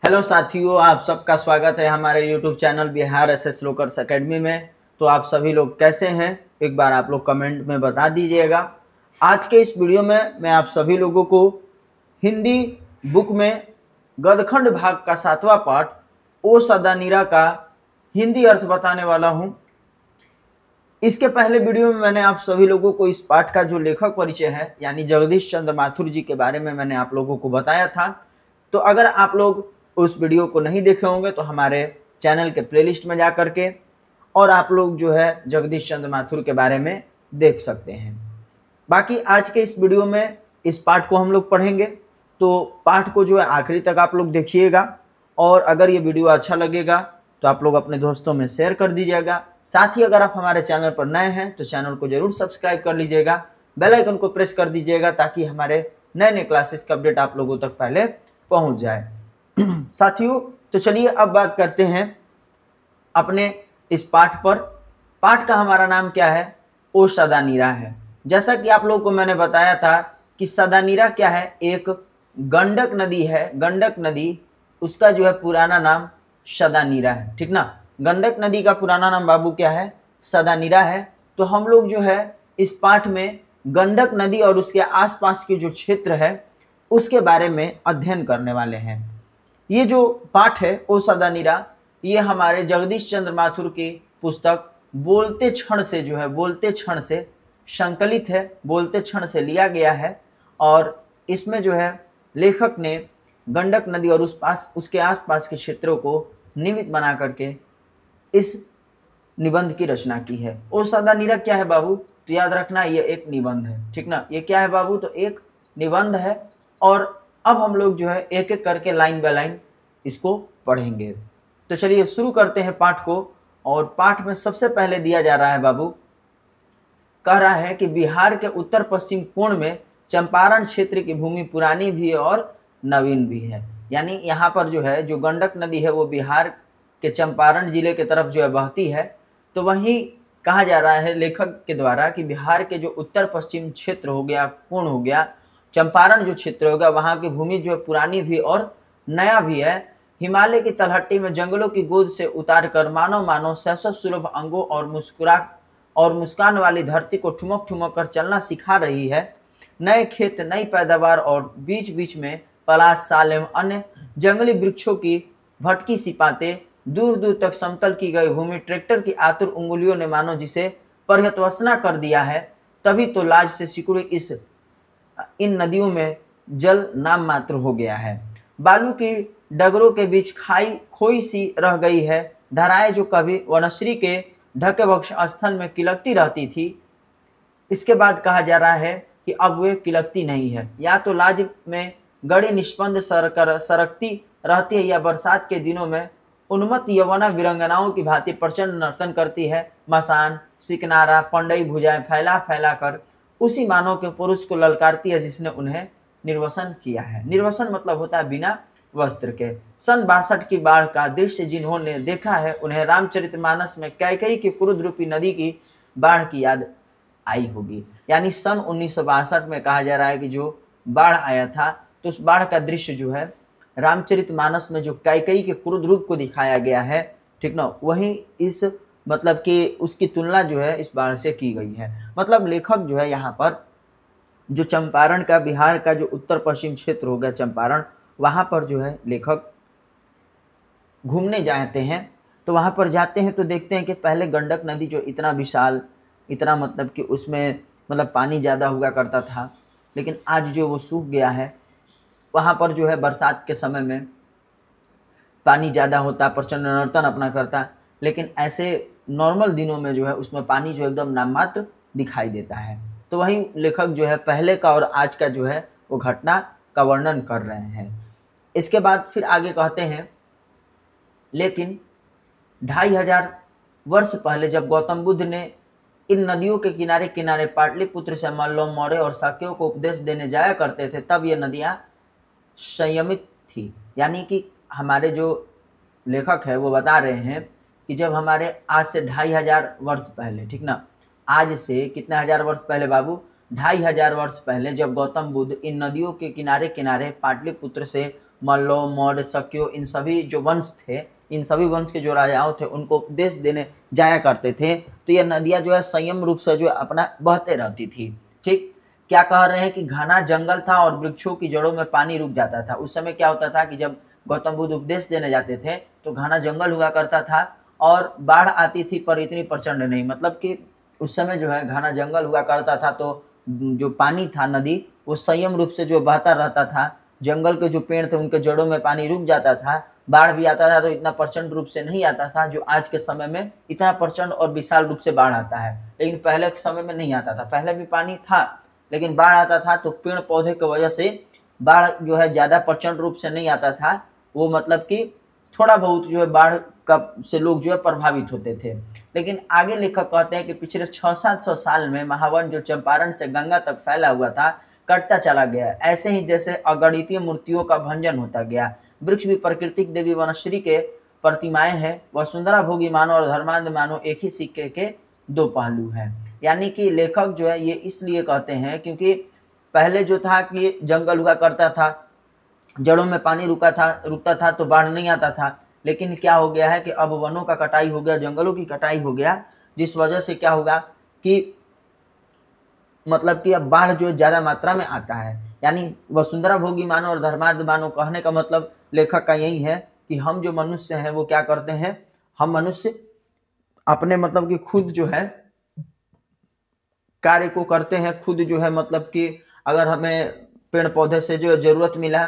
Hello साथियों, आप सबका स्वागत है हमारे YouTube चैनल बिहार एसएस लोकर्स एकेडमी में। तो आप सभी लोग कैसे हैं, एक बार आप लोग कमेंट में बता दीजिएगा। आज के इस वीडियो में मैं आप सभी लोगों को हिंदी बुक में गदखंड भाग का 7वां पाठ ओ सदा नीरा का हिंदी अर्थ बताने वाला हूं। इसके पहले वीडियो में मैंने आप सभी लोगों को इस पाठ का जो लेखक परिचय है यानी जगदीश चंद्र माथुर जी के बारे में मैंने आप लोगों को बताया था। तो अगर आप लोग उस वीडियो को नहीं देखे होंगे तो हमारे चैनल के प्लेलिस्ट में जा करके और आप लोग जो है जगदीश चंद्र माथुर के बारे में देख सकते हैं। बाकी आज के इस वीडियो में इस पाठ को हम लोग पढ़ेंगे, तो पाठ को जो है आखिरी तक आप लोग देखिएगा और अगर ये वीडियो अच्छा लगेगा तो आप लोग अपने दोस्तों में शेयर कर दीजिएगा। साथ ही अगर आप हमारे चैनल पर नए हैं तो चैनल को जरूर सब्सक्राइब कर लीजिएगा, बेल आइकन को प्रेस कर दीजिएगा ताकि हमारे नए नए क्लासेस का अपडेट आप लोगों तक पहले पहुंच जाए। साथियों, तो चलिए अब बात करते हैं अपने इस पाठ पर। पाठ का हमारा नाम क्या है? ओ सदा नीरा है। जैसा कि आप लोगों को मैंने बताया था कि सदा नीरा क्या है, एक गंडक नदी है। गंडक नदी, उसका जो है पुराना नाम सदा नीरा है, ठीक ना। गंडक नदी का पुराना नाम बाबू क्या है? सदा नीरा है। तो हम लोग जो है इस पाठ में गंडक नदी और उसके आसपास के जो क्षेत्र है उसके बारे में अध्ययन करने वाले हैं। ये जो पाठ है ओ सदा नीरा, ये हमारे जगदीश चंद्र माथुर की पुस्तक बोलते क्षण से जो है, बोलते क्षण से संकलित है, बोलते क्षण से लिया गया है। और इसमें जो है लेखक ने गंडक नदी और उसके आसपास के क्षेत्रों को निमित्त बना करके इस निबंध की रचना की है। ओ सदा नीरा क्या है बाबू? तो याद रखना ये एक निबंध है, ठीक ना। ये क्या है बाबू? तो एक निबंध है। और अब हम लोग जो है एक एक करके लाइन बाय लाइन इसको पढ़ेंगे। तो चलिए शुरू करते हैं पाठ को। और पाठ में सबसे पहले दिया जा रहा है बाबू, कह रहा है कि बिहार के उत्तर पश्चिम कोण में चंपारण क्षेत्र की भूमि पुरानी भी है और नवीन भी है। यानी यहाँ पर जो है जो गंडक नदी है वो बिहार के चंपारण जिले के तरफ जो है बहती है। तो वहीं कहा जा रहा है लेखक के द्वारा कि बिहार के जो उत्तर पश्चिम क्षेत्र हो गया, कोण हो गया, चंपारण जो क्षेत्र होगा, वहाँ की भूमि जो है पुरानी भी और नया भी है। हिमालय की तलहटी में जंगलों की गोद से उतार कर मानव शैशव सुलभ अंगों और मुस्कान वाली धरती को ठुमक ठुमक कर चलना सिखा रही है। नए खेत, नई पैदावार और बीच बीच में पलाश, साल एवं अन्य जंगली वृक्षों की भटकी सी बातें, दूर दूर तक समतल की गई भूमि ट्रैक्टर की आतुर उंगलियों ने मानो जिसे पर्यतवसना कर दिया है। तभी तो लाज से सिकुड़ी इन नदियों में जल नाम मात्र हो गया है। बालू की डगरों के बीच खोई सी रह गई है धाराएं जो कभी वनश्री के ढके वक्ष स्थल में किलकती रहती थी। इसके बाद कहा जा रहा है कि अब वे किलकती नहीं है। या तो लाज में गड़ी निष्पन्द सरकती रहती है या बरसात के दिनों में उन्मत्त यौवना वीरंगनाओं की भांति प्रचंड नर्तन करती है। मसान, सिकनारा, पंडई भुजाएं फैला फैला कर उसी मानव के पुरुष को ललकारती है जिसने उन्हें निर्वसन किया है। निर्वसन मतलब होता है बिना वस्त्र के। सन 62 की बाढ़ का दृश्य जिन्होंने देखा है उन्हें रामचरितमानस में कैकेयी की क्रुद्ध रूपी नदी की बाढ़ की याद आई होगी। यानी सन 1962 में कहा जा रहा है कि जो बाढ़ आया था तो उस बाढ़ का दृश्य जो है रामचरितमानस में जो कैकेयी के क्रुद्ध रूप को दिखाया गया है, ठीक ना, वही इस मतलब कि उसकी तुलना जो है इस बाढ़ से की गई है। मतलब लेखक जो है यहाँ पर जो चंपारण का, बिहार का जो उत्तर पश्चिम क्षेत्र हो गया चंपारण, वहाँ पर जो है लेखक घूमने जाते हैं। तो वहाँ पर जाते हैं तो देखते हैं कि पहले गंडक नदी जो इतना विशाल, इतना मतलब कि उसमें मतलब पानी ज़्यादा हुआ करता था, लेकिन आज जो वो सूख गया है। वहाँ पर जो है बरसात के समय में पानी ज़्यादा होता, प्रचंड नर्तन अपना करता, लेकिन ऐसे नॉर्मल दिनों में जो है उसमें पानी जो एकदम नाम मात्र दिखाई देता है। तो वहीं लेखक जो है पहले का और आज का जो है वो घटना का वर्णन कर रहे हैं। इसके बाद फिर आगे कहते हैं, लेकिन 2500 वर्ष पहले जब गौतम बुद्ध ने इन नदियों के किनारे किनारे पाटलिपुत्र से मल्लों, मौर्य और शाक्यों को उपदेश देने जाया करते थे, तब ये नदियाँ संयमित थी। यानी कि हमारे जो लेखक है वो बता रहे हैं कि जब हमारे आज से 2500 वर्ष पहले, ठीक ना, आज से कितने हजार वर्ष पहले बाबू? 2500 वर्ष पहले जब गौतम बुद्ध इन नदियों के किनारे किनारे पाटलिपुत्र से मल्लो, मौर्य, शक्यों, इन सभी जो वंश थे, इन सभी वंश के जो राजाओं थे उनको उपदेश देने जाया करते थे। तो ये नदियाँ जो है संयम रूप से जो है अपना बहते रहती थी। ठीक, क्या कह रहे हैं कि घना जंगल था और वृक्षों की जड़ों में पानी रुक जाता था। उस समय क्या होता था कि जब गौतम बुद्ध उपदेश देने जाते थे तो घना जंगल हुआ करता था और बाढ़ आती थी पर इतनी प्रचंड नहीं, मतलब कि उस समय जो है घना जंगल हुआ करता था तो जो पानी था नदी वो संयम रूप से जो बहता रहता था। जंगल के जो पेड़ थे उनके जड़ों में पानी रुक जाता था। बाढ़ भी आता था तो इतना प्रचंड रूप से नहीं आता था जो आज के समय में इतना प्रचंड और विशाल रूप से बाढ़ आता है, लेकिन पहले के समय में नहीं आता था। पहले भी पानी था लेकिन बाढ़ आता था तो पेड़ पौधे की वजह से बाढ़ जो है ज़्यादा प्रचंड रूप से नहीं आता था। वो मतलब कि थोड़ा बहुत जो है बाढ़ का से लोग जो है प्रभावित होते थे। लेकिन आगे लेखक कहते हैं कि पिछले 600-700 साल में महावन जो चंपारण से गंगा तक फैला हुआ था कटता चला गया, ऐसे ही जैसे अगणितीय मूर्तियों का भंजन होता गया। वृक्ष भी प्राकृतिक देवी वनश्री के प्रतिमाएं हैं। वसुंधरा भोगी मानो और धर्मांध मानो एक ही सिक्के के दो पहलू हैं। यानी कि लेखक जो है ये इसलिए कहते हैं क्योंकि पहले जो था कि जंगल हुआ करता था, जड़ों में पानी रुकता था तो बाढ़ नहीं आता था। लेकिन क्या हो गया है कि अब वनों का कटाई हो गया, जंगलों की कटाई हो गया, जिस वजह से क्या होगा कि मतलब कि अब बाढ़ जो ज़्यादा मात्रा में आता है। यानी वसुंधरा भोगी मानो और धर्मार्थ मानो कहने का मतलब लेखक का यही है कि हम जो मनुष्य हैं वो क्या करते हैं, हम मनुष्य अपने मतलब कि खुद जो है कार्य को करते हैं, खुद जो है मतलब कि अगर हमें पेड़ पौधे से जो है ज़रूरत मिला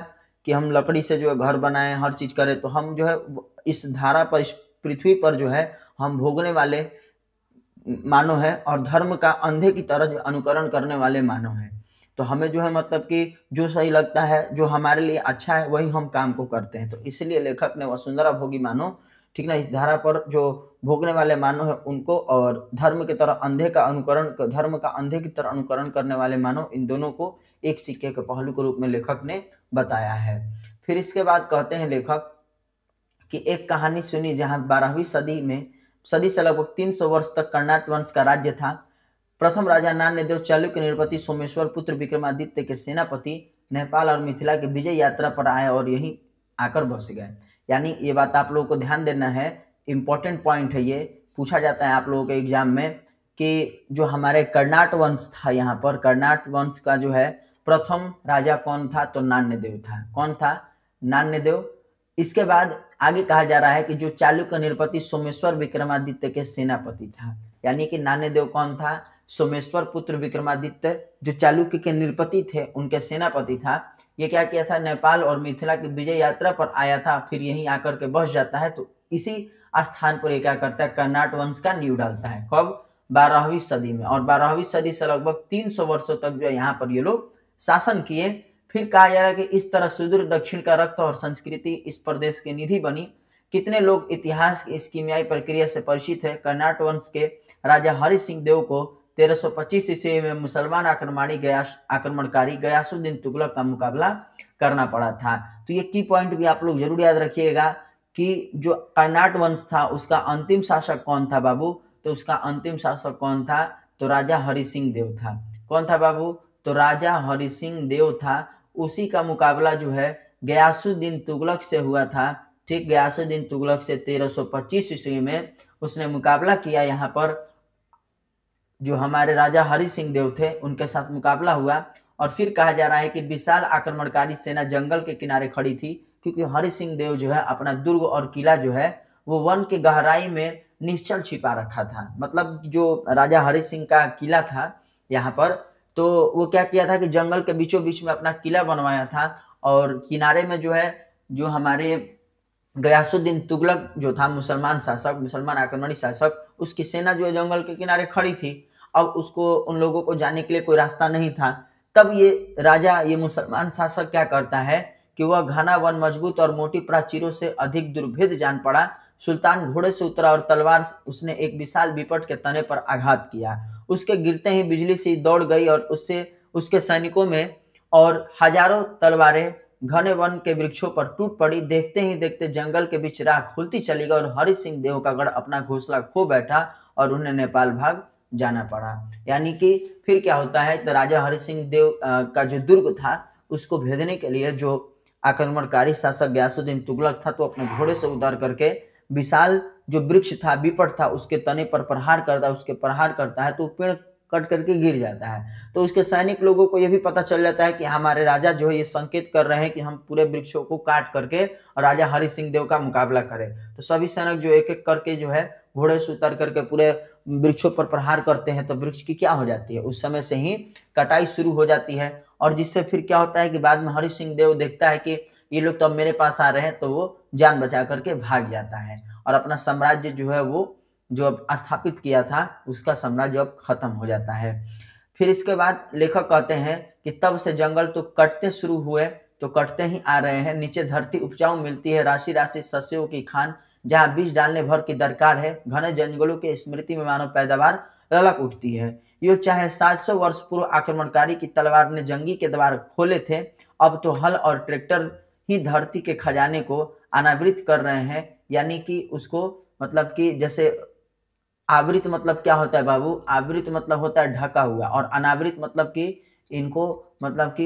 कि हम लकड़ी से जो है घर बनाएं, हर चीज़ करें, तो हम जो है इस धारा पर, इस पृथ्वी पर जो है हम भोगने वाले मानव है और धर्म का अंधे की तरह जो अनुकरण करने वाले मानव हैं। तो हमें जो है मतलब कि जो सही लगता है, जो हमारे लिए अच्छा है, वही हम काम को करते हैं। तो इसलिए लेखक ने वसुंधरा भोगी मानव, ठीक ना, इस धारा पर जो भोगने वाले मानव है उनको और धर्म की तरह अंधे का अनुकरण, धर्म का अंधे की तरह अनुकरण करने वाले मानव, इन दोनों को एक सिक्के के पहलू के रूप में लेखक ने बताया है। फिर इसके बाद कहते हैं लेखक कि एक कहानी सुनी जहाँ 12वीं सदी से लगभग 300 वर्ष तक कर्नाट वंश का राज्य था। प्रथम राजा नान्यदेव चालुक्य नृपति सोमेश्वर पुत्र विक्रमादित्य के सेनापति नेपाल और मिथिला की विजय यात्रा पर आए और यहीं आकर बस गए। यानी ये बात आप लोगों को ध्यान देना है, इंपॉर्टेंट पॉइंट है ये, पूछा जाता है आप लोगों के एग्जाम में कि जो हमारे कर्नाट वंश था, यहाँ पर कर्नाट वंश का जो है प्रथम राजा कौन था, तो नान्यदेव था। कौन था? नान्यदेव। इसके बाद आगे कहा जा रहा है कि जो चालुक्य नृपति सोमेश्वर विक्रमादित्य के सेनापति था। यानी कि नान्यदेव कौन था? सोमेश्वर पुत्र विक्रमादित्य जो चालुक्य के नृपति थे उनके सेनापति था। ये क्या किया था? नेपाल और मिथिला की विजय यात्रा पर आया था, फिर यहीं आकर के बस जाता है। तो इसी स्थान पर ये क्या करता है? कर्नाट वंश का नींव डालता है। कब? 12वीं सदी में। और 12वीं सदी से लगभग 300 वर्षों तक जो है यहाँ पर ये लोग शासन किए। फिर कहा जा रहा है कि इस तरह सुदूर दक्षिण का रक्त और संस्कृति इस प्रदेश की निधि बनी। कितने लोग इतिहास की इस कीमियाई प्रक्रिया से परिचित है? कर्नाट वंश के राजा हरि सिंह देव को 1325 ईस्वी में मुसलमान आक्रमणकारी गयासुद्दीन तुगलक का मुकाबला करना पड़ा था। तो ये की पॉइंट भी आप लोग जरूर याद रखिएगा कि जो कर्नाट वंश था उसका अंतिम शासक कौन था बाबू? तो उसका अंतिम शासक कौन था? तो राजा हरि सिंह देव था। कौन था बाबू? तो राजा हरि सिंह देव था। उसी का मुकाबला जो है गयासुद्दीन तुगलक से हुआ था। ठीक, गयासुद्दीन तुगलक से 1325 ईस्वी में उसने मुकाबला किया। यहाँ पर जो हमारे राजा हरि सिंह देव थे उनके साथ मुकाबला हुआ। और फिर कहा जा रहा है कि विशाल आक्रमणकारी सेना जंगल के किनारे खड़ी थी, क्योंकि हरि सिंह देव जो है अपना दुर्ग और किला जो है वो वन के गहराई में निश्चल छिपा रखा था। मतलब जो राजा हरि सिंह का किला था यहाँ पर, तो वो क्या किया था कि जंगल के बीचों बीच में अपना किला बनवाया था और किनारे में जो है जो हमारे गयासुद्दीन तुगलक जो था मुसलमान शासक, मुसलमान आक्रमणी शासक, उसकी सेना जो है जंगल के किनारे खड़ी थी। अब उसको, उन लोगों को जाने के लिए कोई रास्ता नहीं था। तब ये राजा, ये मुसलमान शासक क्या करता है कि वह घना वन, मजबूत और मोटी प्राचीरों से अधिक दुर्भेद जान पड़ा। सुल्तान घोड़े से उतरा और तलवार उसने एक विशाल विपट के तने पर आघात किया। उसके गिरते ही बिजली सी दौड़ गई और उससे उसके सैनिकों में और हजारों तलवारें घने वन के वृक्षों पर टूट पड़ी। देखते ही देखते जंगल के बीच राह खुलती चली गई और हरि सिंह देव का गढ़ अपना घोंसला खो बैठा और उन्हें नेपाल भाग जाना पड़ा। यानी कि फिर क्या होता है, तो राजा हरि सिंह देव का जो दुर्ग था उसको भेदने के लिए जो आक्रमणकारी शासक गयासुद्दीन तुगलक था तो अपने घोड़े से उतर करके विशाल जो वृक्ष था, विपट था, उसके तने पर प्रहार करता है तो पेड़ कट करके गिर जाता है। तो उसके सैनिक लोगों को यह भी पता चल जाता है कि हमारे राजा जो है ये संकेत कर रहे हैं कि हम पूरे वृक्षों को काट करके राजा हरि सिंह देव का मुकाबला करें। तो सभी सैनिक जो एक एक करके जो है घोड़े से उतर करके पूरे वृक्षों पर प्रहार करते हैं, तो वृक्ष की क्या हो जाती है, उस समय से ही कटाई शुरू हो जाती है। और जिससे फिर क्या होता है कि बाद में हरि सिंह देव देखता है कि ये लोग तो अब मेरे पास आ रहे हैं, तो वो जान बचा करके भाग जाता है और अपना साम्राज्य जो है वो जो अब स्थापित किया था उसका साम्राज्य अब खत्म हो जाता है। फिर इसके बाद लेखक कहते हैं कि तब से जंगल तो कटते शुरू हुए, तो कटते ही आ रहे हैं। नीचे धरती उपजाऊ मिलती है, राशि राशि सस्यों की खान, जहाँ बीज डालने भर की दरकार है। घने जंगलों की स्मृति में मानव पैदावार ललक उठती है। यो चाहे 700 वर्ष पूर्व आक्रमणकारी की तलवार ने जंगी के द्वार खोले थे, अब तो हल और ट्रैक्टर ही धरती के खजाने को अनावृत कर रहे हैं। यानी कि उसको मतलब कि जैसे आवृत मतलब क्या होता है बाबू, आवृत मतलब होता है ढका हुआ, और अनावृत मतलब कि इनको मतलब कि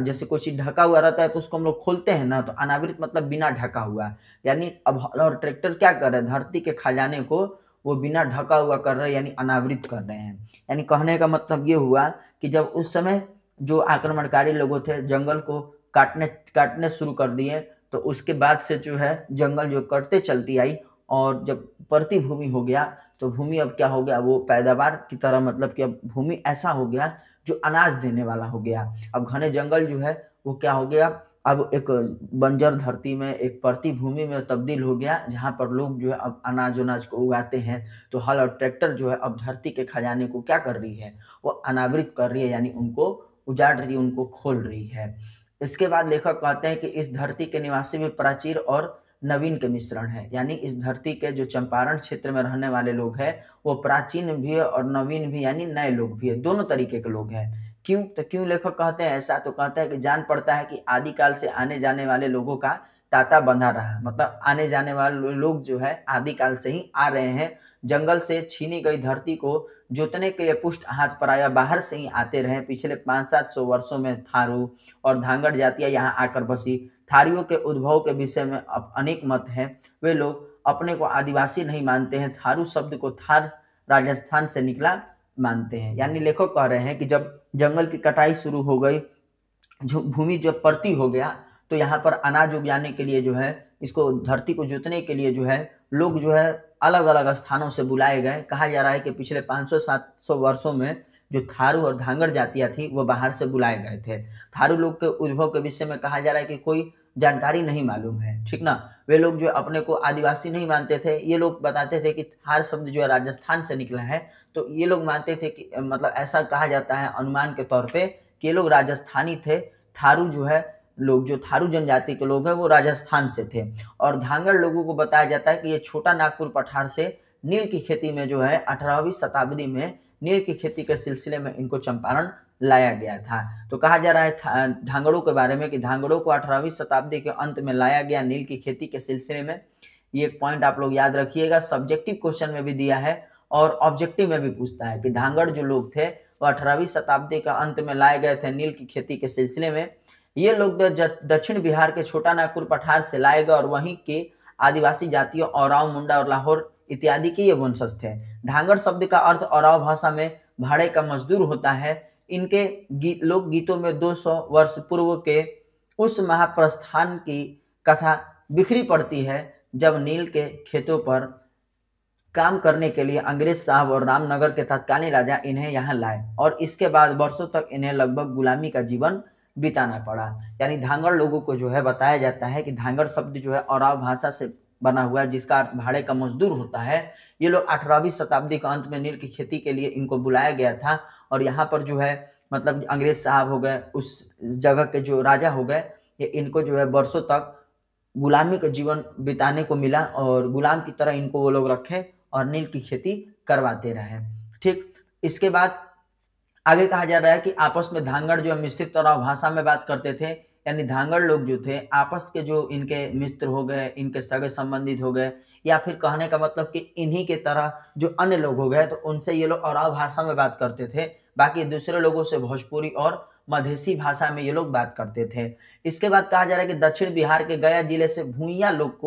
जैसे कोई चीज ढका हुआ रहता है तो उसको हम लोग खोलते हैं ना, तो अनावृत मतलब बिना ढका हुआ। यानी अब हल और ट्रैक्टर क्या कर रहे हैं, धरती के खजाने को वो बिना ढका हुआ कर रहे हैं, यानी अनावृत कर रहे हैं। यानी कहने का मतलब ये हुआ कि जब उस समय जो आक्रमणकारी लोगों थे जंगल को काटने शुरू कर दिए, तो उसके बाद से जो है जंगल जो कटते चलती आई, और जब परती भूमि हो गया तो भूमि अब क्या हो गया, वो पैदावार की तरह, मतलब कि अब भूमि ऐसा हो गया जो अनाज देने वाला हो गया। अब घने जंगल जो है वो क्या हो गया, अब एक बंजर धरती में, एक परती भूमि में तब्दील हो गया, जहाँ पर लोग जो है अब अनाज को उगाते हैं। तो हल और ट्रैक्टर जो है अब धरती के खजाने को क्या कर रही है, वो अनावृत कर रही है, यानी उनको उजाड़ रही है, उनको खोल रही है। इसके बाद लेखक कहते हैं कि इस धरती के निवासी भी प्राचीन और नवीन के मिश्रण है। यानी इस धरती के जो चंपारण क्षेत्र में रहने वाले लोग हैं वो प्राचीन भी है और नवीन भी, यानी नए लोग भी है, दोनों तरीके के लोग हैं। क्यों, तो क्यों लेखक कहते हैं ऐसा, तो कहते हैं कि जान पड़ता है कि आदिकाल से आने जाने वाले लोगों का तांता बंधा रहा, मतलब आने जाने वाले लोग जो है आदिकाल से ही आ रहे हैं। जंगल से छीनी गई धरती को जोतने के लिए पुष्ट हाथ पराया बाहर से ही आते रहे। पिछले 500-700 वर्षों में थारू और धांगड़ जातियां यहाँ आकर बसी। थारियों के उद्भव के विषय में अब अनेक मत हैं। वे लोग अपने को आदिवासी नहीं मानते हैं, थारू शब्द को थार राजस्थान से निकला मानते हैं। यानी लेखक कह रहे हैं कि जब जंगल की कटाई शुरू हो गई, जो भूमि जब परती हो गया, तो यहाँ पर अनाज उगाने के लिए जो है, इसको धरती को जोतने के लिए जो है लोग जो है अलग अलग स्थानों से बुलाए गए। कहा जा रहा है कि पिछले 500-700 वर्षों में जो थारू और धांगड़ जातियां थी वो बाहर से बुलाए गए थे। थारू लोग के उद्भव के विषय में कहा जा रहा है कि कोई जानकारी नहीं मालूम है, ठीक ना। वे लोग जो अपने को आदिवासी नहीं मानते थे। ये लोग बताते थे कि थार शब्द जो है राजस्थान से निकला है, तो ये लोग मानते थे कि मतलब ऐसा कहा जाता है अनुमान के तौर पे कि ये लोग राजस्थानी थे। थारू जो है लोग, जो थारू जनजाति के लोग हैं वो राजस्थान से थे। और धांगड़ लोगों को बताया जाता है कि ये छोटा नागपुर पठार से नील की खेती में जो है 18वीं शताब्दी में नील की खेती के सिलसिले में इनको चंपारण लाया गया था। तो कहा जा रहा है धांगड़ों के बारे में कि धांगड़ों को 18वीं शताब्दी के अंत में लाया गया नील की खेती के सिलसिले में। ये एक पॉइंट आप लोग याद रखिएगा, सब्जेक्टिव क्वेश्चन में भी दिया है और ऑब्जेक्टिव में भी पूछता है कि धांगड़ जो लोग थे वो 18वीं शताब्दी का अंत में लाए गए थे नील की खेती के सिलसिले में। ये लोग दक्षिण बिहार के छोटा नागपुर पठार से लाए गए और वहीं के आदिवासी जातियों औराव, मुंडा और लाहौर इत्यादि के ये वंशज थे। धांगड़ शब्द का अर्थ औराव भाषा में भाड़े का मजदूर होता है। इनके लोक गीतों में 200 वर्ष पूर्व के उस महाप्रस्थान की कथा बिखरी पड़ती है जब नील के खेतों पर काम करने के लिए अंग्रेज साहब और रामनगर के तत्कालीन राजा इन्हें यहाँ लाए, और इसके बाद वर्षों तक इन्हें लगभग गुलामी का जीवन बिताना पड़ा। यानी धांगड़ लोगों को जो है बताया जाता है कि धांगड़ शब्द जो है औराव भाषा से बना हुआ है, जिसका अर्थ भाड़े का मजदूर होता है। ये लोग 18वीं शताब्दी के अंत में नील की खेती के लिए इनको बुलाया गया था, और यहाँ पर जो है मतलब अंग्रेज साहब हो गए, उस जगह के जो राजा हो गए, ये इनको जो है वर्षों तक गुलामी का जीवन बिताने को मिला, और गुलाम की तरह इनको वो लोग रखे और नील की खेती करवाते रहे। ठीक, इसके बाद आगे कहा जा रहा है कि आपस में धांगड़ जो मिश्रित और भाषा में बात करते थे। यानी धांगड़ लोग जो थे आपस के जो इनके मित्र हो गए, इनके सगे संबंधित हो गए, या फिर कहने का मतलब कि इन्हीं के तरह जो अन्य लोग हो गए, तो उनसे ये लोग औराव भाषा में बात करते थे। बाकी दूसरे लोगों से भोजपुरी और मधेसी भाषा में ये लोग बात करते थे। इसके बाद कहा जा रहा है कि दक्षिण बिहार के गया जिले से भूइयाँ लोग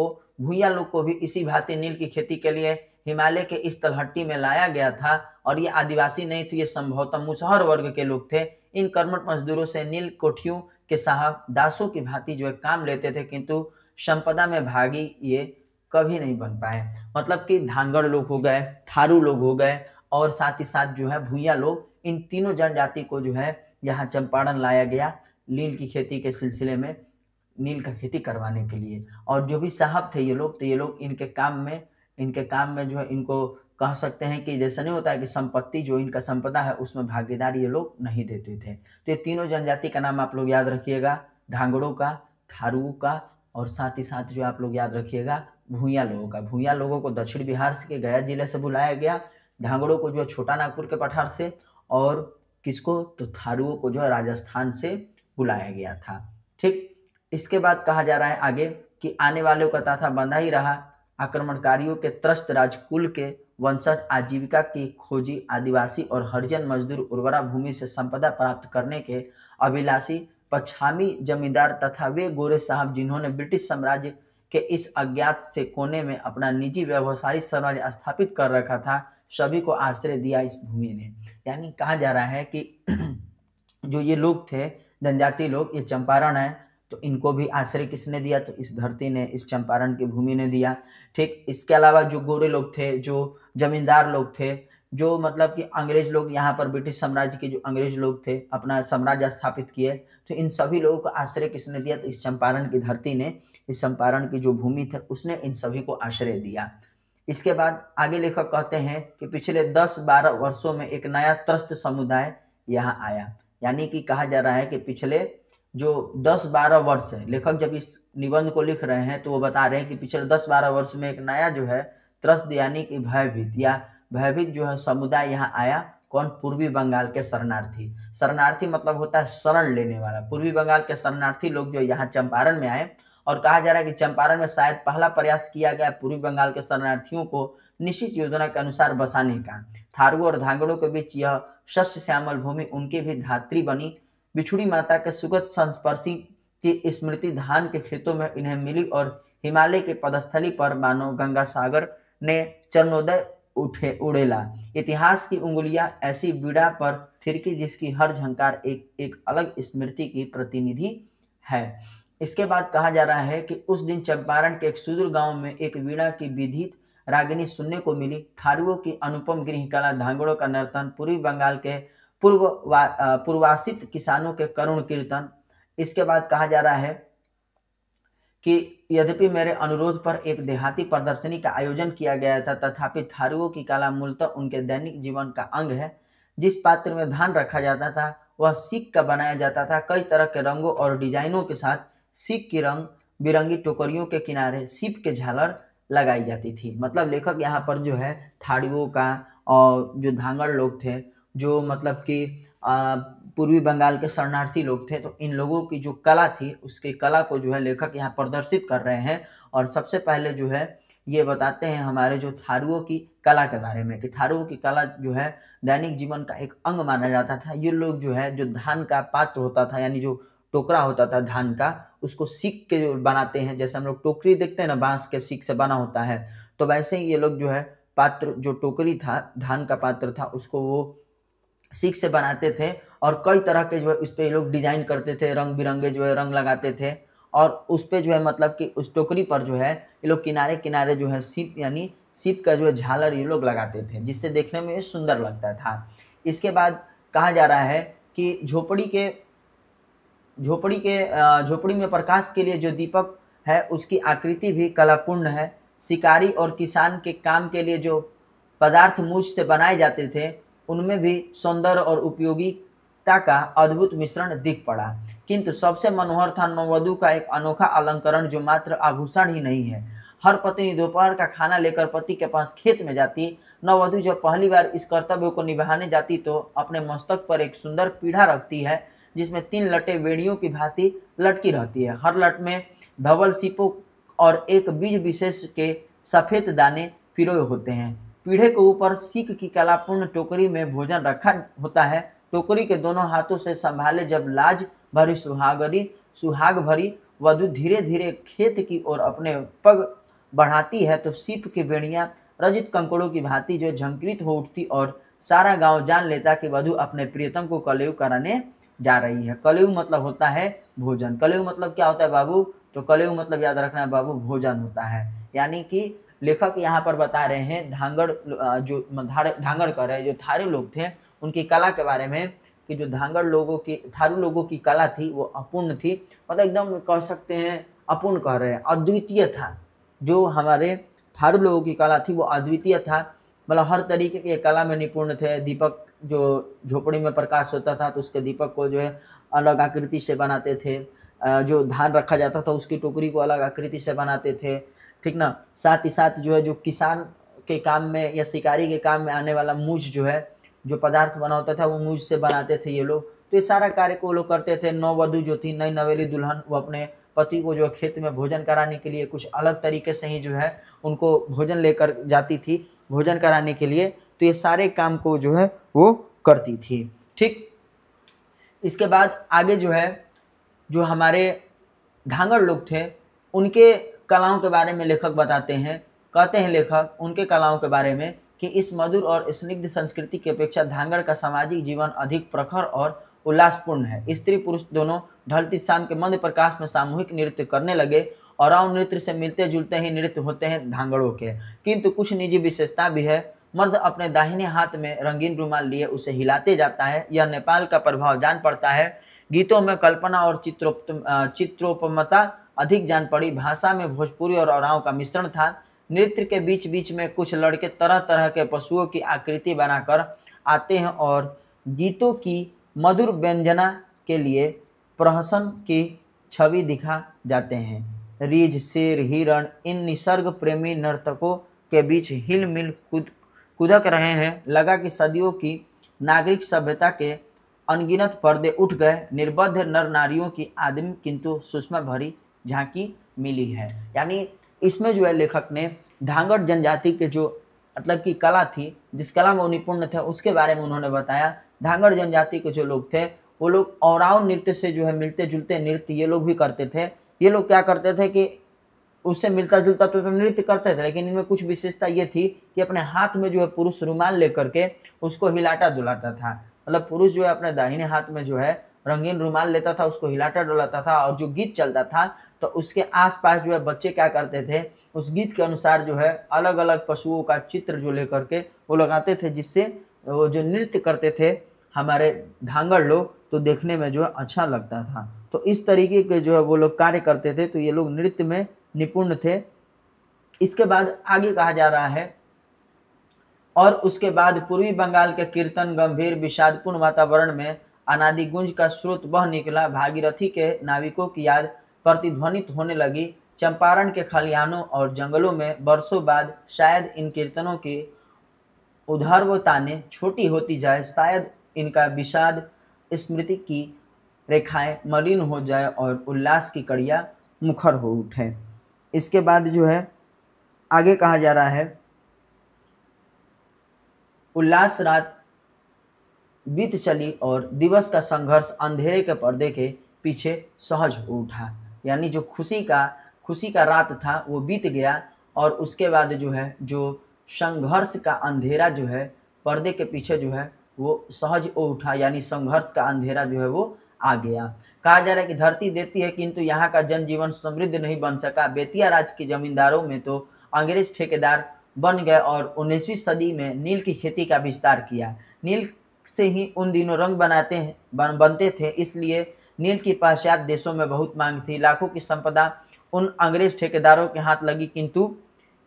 को भी इसी भांति नील की खेती के लिए हिमालय के इस तलहटी में लाया गया था। और ये आदिवासी नहीं थे, ये संभवतः मुसहर वर्ग के लोग थे। इन कर्मठ मजदूरों से नील कोठियों के साहब दासों की भांति जो है काम लेते थे, किंतु संपदा में भागी ये कभी नहीं बन पाए। मतलब कि धांगड़ लोग हो गए, थारू लोग हो गए और साथ ही साथ जो है भूइया लोग, इन तीनों जनजाति को जो है यहाँ चंपारण लाया गया नील की खेती के सिलसिले में, नील का खेती करवाने के लिए। और जो भी साहब थे ये लोग, तो ये लोग इनके काम में जो है इनको कह सकते हैं कि जैसा नहीं होता है कि संपत्ति जो इनका संपदा है उसमें भागीदारी ये लोग नहीं देते थे। तो ये तीनों जनजाति का नाम आप लोग याद रखिएगा, धांगड़ों का, थारुओं का और साथ ही साथ जो आप लोग याद रखिएगा भूइया लोगों का। भूइया लोगों को दक्षिण बिहार के गया जिले से बुलाया गया, धांगड़ों को जो है छोटा नागपुर के पठार से, और किसको, तो थारुओं को जो है राजस्थान से बुलाया गया था। ठीक, इसके बाद कहा जा रहा है आगे कि आने वालों का तांता बंधा ही रहा। आक्रमणकारियों के त्रस्त राजकुल के वंशज आजीविका की खोजी आदिवासी और हरिजन मजदूर उर्वरा भूमि से संपदा प्राप्त करने के अभिलाषी पछामी जमींदार तथा वे गोरे साहब जिन्होंने ब्रिटिश साम्राज्य के इस अज्ञात से कोने में अपना निजी व्यवसायी साम्राज्य स्थापित कर रखा था, सभी को आश्रय दिया इस भूमि ने। यानी कहा जा रहा है कि जो ये लोग थे जनजाति लोग, ये चंपारण है, तो इनको भी आश्रय किसने दिया, तो इस धरती ने, इस चंपारण की भूमि ने दिया। ठीक, इसके अलावा जो गोरे लोग थे, जो जमींदार लोग थे, जो मतलब कि अंग्रेज लोग यहाँ पर ब्रिटिश साम्राज्य के जो अंग्रेज लोग थे अपना साम्राज्य स्थापित किए, तो इन सभी लोगों को आश्रय किसने दिया, तो इस चंपारण की धरती ने, इस चंपारण की जो भूमि थी उसने इन सभी को आश्रय दिया। इसके बाद आगे लेखक कहते हैं कि पिछले 10-12 वर्षों में एक नया त्रस्त समुदाय यहाँ आया। यानी कि कहा जा रहा है कि पिछले जो 10-12 वर्ष है, लेखक जब इस निबंध को लिख रहे हैं तो वो बता रहे हैं कि पिछले 10-12 वर्ष में एक नया जो है त्रस्त यानी कि भयभीत जो है समुदाय यहाँ आया। कौन, पूर्वी बंगाल के शरणार्थी। शरणार्थी मतलब होता है शरण लेने वाला। पूर्वी बंगाल के शरणार्थी लोग जो यहाँ चंपारण में आए, और कहा जा रहा है कि चंपारण में शायद पहला प्रयास किया गया पूर्वी बंगाल के शरणार्थियों को निश्चित योजना के अनुसार बसाने का। थारुओं और धांगड़ों के बीच यह शस्य श्यामल भूमि उनकी भी धात्री बनी। बिछुड़ी माता के सुगत संस्पर्शी की स्मृति धान के खेतों में इन्हें मिली, और हिमालय के पदस्थली पर मानो गंगा सागर ने चरणोदय उड़ेला। इतिहास की उंगलियां ऐसी बीड़ा पर थिरकी जिसकी हर झंकार एक अलग स्मृति की प्रतिनिधि है। इसके बाद कहा जा रहा है कि उस दिन चंपारण के एक सुदूर गांव में एक वीणा की विधित रागिनी सुनने को मिली। थारुओं की अनुपम गृह कला, धांगड़ों का नर्तन, पूर्वी बंगाल के पूर्वासित किसानों के करुण कीर्तन। इसके बाद कहा जा रहा है कि यद्यपि मेरे अनुरोध पर एक देहाती प्रदर्शनी का आयोजन किया गया था, तथापि थारुओं की कला मूलतः उनके दैनिक जीवन का अंग है। जिस पात्र में धान रखा जाता था वह सीक का बनाया जाता था। कई तरह के रंगों और डिजाइनों के साथ सीक की रंग बिरंगी टोकरियों के किनारे सीप के झालर लगाई जाती थी। मतलब लेखक यहाँ पर जो है थारुओं का और जो धांगड़ लोग थे, जो मतलब कि पूर्वी बंगाल के शरणार्थी लोग थे, तो इन लोगों की जो कला थी उसकी कला को जो है लेखक यहाँ प्रदर्शित कर रहे हैं। और सबसे पहले जो है ये बताते हैं हमारे जो थारुओं की कला के बारे में, कि थारुओं की कला जो है दैनिक जीवन का एक अंग माना जाता था। ये लोग जो है जो धान का पात्र होता था, यानी जो टोकरा होता था धान का, उसको सीक के जो बनाते हैं, जैसे हम लोग टोकरी देखते हैं ना, बांस के सीक से बना होता है, तो वैसे ही ये लोग जो है पात्र, जो टोकरी था धान का पात्र था, उसको वो सीक से बनाते थे। और कई तरह के जो है उस पर ये लोग डिजाइन करते थे, रंग बिरंगे जो है रंग लगाते थे, और उस पर जो है मतलब कि उस टोकरी पर जो है ये लोग किनारे किनारे जो है सीप यानी सीप का जो है झालर ये लोग लगाते थे, जिससे देखने में ये सुंदर लगता था। इसके बाद कहा जा रहा है कि झोपड़ी में प्रकाश के लिए जो दीपक है उसकी आकृति भी कलापूर्ण है। शिकारी और किसान के काम के लिए जो पदार्थ मूछ से बनाए जाते थे उनमें भी सौंदर्य और उपयोगिता का अद्भुत मिश्रण दिख पड़ा। किंतु सबसे मनोहर था नववधु का एक अनोखा अलंकरण, जो मात्र आभूषण ही नहीं है। हर पत्नी दोपहर का खाना लेकर पति के पास खेत में जाती। नववधु जब पहली बार इस कर्तव्य को निभाने जाती तो अपने मस्तक पर एक सुंदर पीढ़ा रखती है, जिसमें 3 लटें बेड़ियों की भांति लटकी रहती है। हर लट में धवल सीपों और एक बीज विशेष के सफेद दाने पिरोए होते हैं। पीढ़े के ऊपर सीक की कलापूर्ण टोकरी में भोजन रखा होता है। टोकरी के दोनों हाथों से संभाले जब लाज भरी सुहाग भरी वधु धीरे धीरे खेत की ओर अपने पग बढ़ाती है तो सीप की बेड़ियां रजित कंकड़ों की भांति जो झंकृत हो उठती और सारा गांव जान लेता कि वधु अपने प्रियतम को कलयुग कराने जा रही है। कलयुग मतलब होता है भोजन। कलयुग मतलब क्या होता है बाबू? तो कलयुग मतलब याद रखना है बाबू, भोजन होता है। यानी कि लेखक यहाँ पर बता रहे हैं धांगड़कर है, जो थारू लोग थे उनकी कला के बारे में, कि जो थारू लोगों की कला थी वो अपूर्ण थी, मतलब एकदम कह सकते हैं अपूर्ण कह रहे हैं, अद्वितीय था। जो हमारे थारू लोगों की कला थी वो अद्वितीय था, मतलब हर तरीके की कला में निपुण थे। दीपक जो झोपड़ी में प्रकाश होता था तो उसके दीपक को जो है अलग आकृति से बनाते थे, जो धान रखा जाता था उसकी टोकरी को अलग आकृति से बनाते थे, ठीक ना। साथ ही साथ जो है जो किसान के काम में या शिकारी के काम में आने वाला मूंज जो है, जो पदार्थ बना होता था वो मूंज से बनाते थे ये लोग। तो ये सारा कार्य को वो लोग करते थे। नववधु जो थी, नई नवेली दुल्हन, वो अपने पति को जो खेत में भोजन कराने के लिए कुछ अलग तरीके से ही जो है उनको भोजन लेकर जाती थी भोजन कराने के लिए। तो ये सारे काम को जो है वो करती थी, ठीक। इसके बाद आगे जो है जो हमारे धांगड़ लोग थे उनके कलाओं के बारे में लेखक बताते हैं। कहते हैं लेखक उनके कलाओं के बारे में कि इस मधुर और स्निग्ध संस्कृति की अपेक्षा धांगड़ का सामाजिक जीवन अधिक प्रखर और उल्लासपूर्ण है। स्त्री पुरुष दोनों ढलती शाम के मंद प्रकाश में सामूहिक नृत्य करने लगे और राव नृत्य से मिलते जुलते ही नृत्य होते हैं धांगड़ों के, किंतु कुछ निजी विशेषता भी है। मर्द अपने दाहिने हाथ में रंगीन रुमाल लिए उसे हिलाते जाता है, यह नेपाल का प्रभाव जान पड़ता है। गीतों में कल्पना और चित्रोपमता अधिक जान पड़ी। भाषा में भोजपुरी और ओरांव का मिश्रण था। नृत्य के बीच बीच में कुछ लड़के तरह तरह के पशुओं की आकृति बनाकर आते हैं और गीतों की मधुर व्यंजना के लिए प्रहसन की छवि दिखा जाते हैं। रीछ, शेर, हिरण इन निसर्ग प्रेमी नर्तकों के बीच हिल मिल कूदक रहे हैं। लगा कि सदियों की नागरिक सभ्यता के अनगिनत पर्दे उठ गए। निर्बद्ध नर नारियों की आदमी किंतु सुषमा भरी झांकी मिली है। यानी इसमें जो है लेखक ने धांगड़ जनजाति के जो मतलब की कला थी, जिस कला में वो निपुण थे, उसके बारे में उन्होंने बताया। धांगड़ जनजाति के जो लोग थे वो लोग ओरांव नृत्य से जो है मिलते जुलते नृत्य ये लोग भी करते थे। ये लोग क्या करते थे कि उससे मिलता जुलता तो नृत्य करते थे, लेकिन इनमें कुछ विशेषता ये थी कि अपने हाथ में जो है पुरुष रुमाल लेकर के उसको हिलाता डुलाता था। मतलब पुरुष जो है अपने दाहिने हाथ में जो है रंगीन रुमाल लेता था, उसको हिलाता डुलाता था, और जो गीत चलता था तो उसके आसपास जो है बच्चे क्या करते थे, उस गीत के अनुसार जो है अलग अलग पशुओं का चित्र जो लेकर के वो लगाते थे, जिससे वो जो नृत्य करते थे हमारे धांगड़ लोग तो देखने में जो है अच्छा लगता था। तो इस तरीके के जो है वो लोग कार्य करते थे। तो ये लोग नृत्य में निपुण थे। इसके बाद आगे कहा जा रहा है, और उसके बाद पूर्वी बंगाल के कीर्तन गंभीर विषादपूर्ण वातावरण में अनादि गुंज का स्रोत बह निकला। भागीरथी के नाविकों की याद प्रतिध्वनित होने लगी। चंपारण के खलिहानों और जंगलों में वर्षों बाद शायद इन कीर्तनों की उधर्वताने छोटी होती जाए, शायद इनका विषाद स्मृति की रेखाएं मलिन हो जाए और उल्लास की कड़ियां मुखर हो उठे। इसके बाद जो है आगे कहा जा रहा है, उल्लास रात बीत चली और दिवस का संघर्ष अंधेरे के पर्दे के पीछे सहज हो उठा। यानी जो खुशी का रात था वो बीत गया और उसके बाद जो है जो संघर्ष का अंधेरा जो है पर्दे के पीछे जो है वो सहज हो उठा, यानी संघर्ष का अंधेरा जो है वो आ गया। कहा जा रहा है कि धरती देती है किंतु यहाँ का जनजीवन समृद्ध नहीं बन सका। बेतिया राज्य के जमींदारों में तो अंग्रेज ठेकेदार बन गए और 19वीं सदी में नील की खेती का विस्तार किया। नील से ही उन दिनों रंग बनते थे, इसलिए नील की पाश्चात्य देशों में बहुत मांग थी। लाखों की संपदा उन अंग्रेज ठेकेदारों के हाथ लगी, किंतु